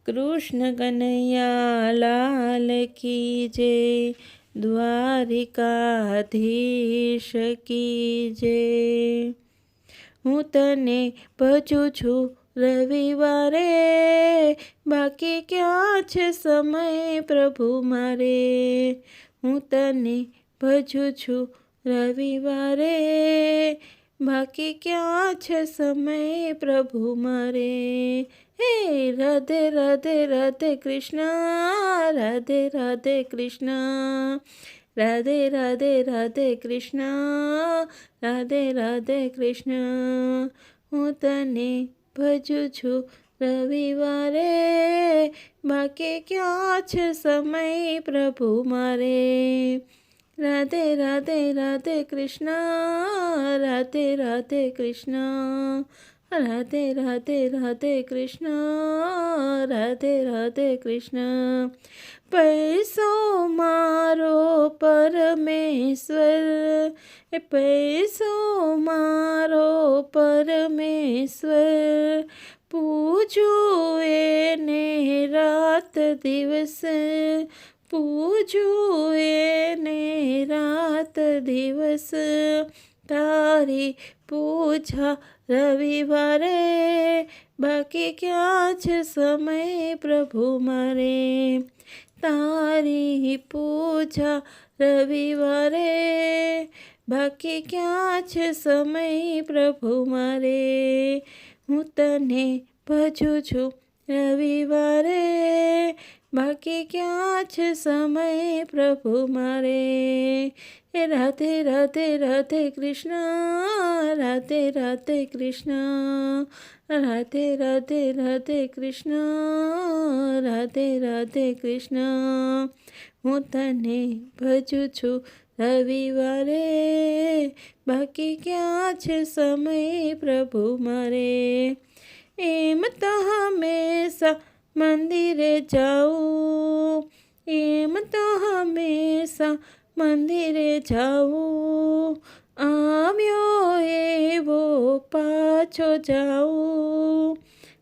કૃષ્ણ કનૈયા લાલ કી જય, દ્વારિકાધીશ કી જય। હું તને ભજું છું રવિવારે, બાકી ક્યાં છે સમય પ્રભુ મારે। હું તને ભજું છું રવિવારે, બાકી ક્યાં છે સમય પ્રભુ મારે। હે રાધે રાધે રાધે કૃષ્ણ, રાધે રાધે કૃષ્ણ, રાધે રાધે રાધે કૃષ્ણ, રાધે રાધે કૃષ્ણ। હું તને ભજું છું રવિવારે, બાકી ક્યાં છે સમય પ્રભુ મારે। રાધે રાધે રાધે કૃષ્ણ, રાધે રાધે કૃષ્ણ, રાધે રાધે રાધે કૃષ્ણ, રાધે રાધે કૃષ્ણ। પૈસો મારો પરમેશ્વર, પૈસો મારો પરમેશ્વર, પૂજું એને રાત દિવસ, પૂજું એને રાત દિવસ। તારી પૂજા રવિવારે, બાકી ક્યાં છે સમય પ્રભુ મારે। તારી પૂજા રવિવારે, બાકી ક્યાં છે સમય પ્રભુ મારે। હું તને ભજું છું રવિવારે, બાકી ક્યાં છે સમય પ્રભુ મારે। રાધે રાધે રાધે કૃષ્ણ, રાધે રાધે કૃષ્ણ, રાધે રાધે રાધે કૃષ્ણ, રાધે રાધે કૃષ્ણ। હું તને ભજું છું રવિવારે, બાકી ક્યાં છે સમય પ્રભુ મારે। એમ તો હંમેશા મંદિરે જાઉં, એમ તો હંમેશા મંદિરે જાઉં, આવ્યો એવો પાછો જાઉં,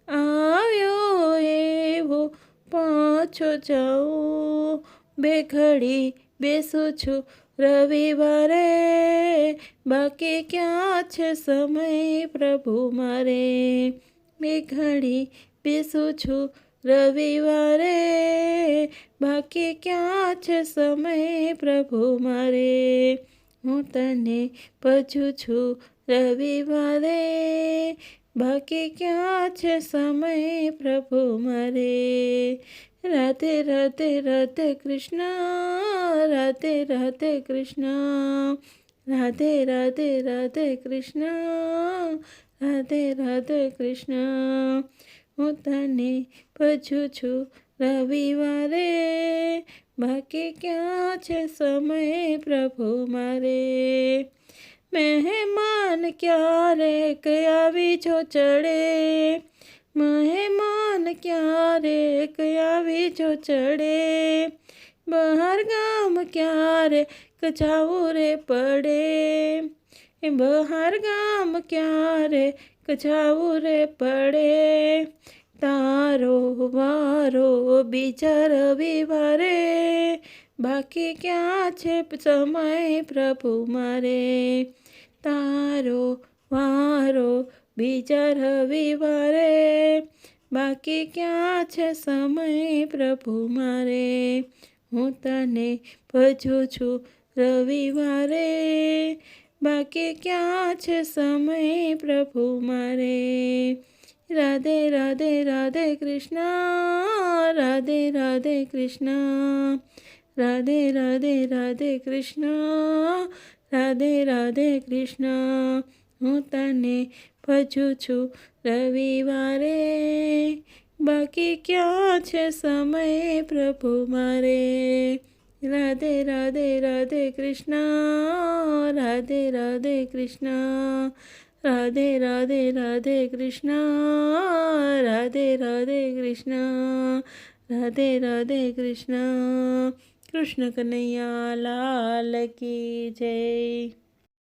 આવ્યો એવો પાછો જાઉં। બે ઘડી બેસું છું રવિવારે, બાકી ક્યાં છે સમય પ્રભુ મારે। બે ઘડી બેસું છું રવિવારે, બાકી ક્યાં છે સમય પ્રભુ મારે। હું તને ભજું છું રવિવારે, બાકી ક્યાં છે સમય પ્રભુ મારે। રાધે રાધે રાધે કૃષ્ણ, રાધે રાધે કૃષ્ણ, રાધે રાધે રાધે કૃષ્ણ, રાધે રાધે કૃષ્ણ। હું તને ભજું છું રવિવારે, બાકી ક્યાં છે સમય પ્રભુ મારે। મહેમાન ક્યારેક આવી જો ચડે, મહેમાન ક્યારેક આવી જો ચડે, બહાર ગામ ક્યારેક જાવું રે પડે, બહાર ગામ ક્યારેક જાવું રે પડે। તારો વારો બીજા રવિવારે, બાકી ક્યાં છે સમય પ્રભુ મારે। તારો વારો બીજા રવિવારે, બાકી ક્યાં છે સમય પ્રભુ મારે। હું તને ભજું છું રવિવારે, બાકી ક્યાં છે સમય પ્રભુ મારે। રાધે રાધે રાધે કૃષ્ણ, રાધે રાધે કૃષ્ણ, રાધે રાધે રાધે કૃષ્ણ, રાધે રાધે કૃષ્ણ। હું તને ભજું છું રવિવારે, બાકી ક્યાં છે સમય પ્રભુ મારે। રાધે રાધે રાધે કૃષ્ણ, રાધે રાધે કૃષ્ણ, રાધે રાધે રાધે કૃષ્ણ, રાધે રાધે કૃષ્ણ, રાધે રાધે કૃષ્ણ। કૃષ્ણ કનૈયા લાલ કી જય।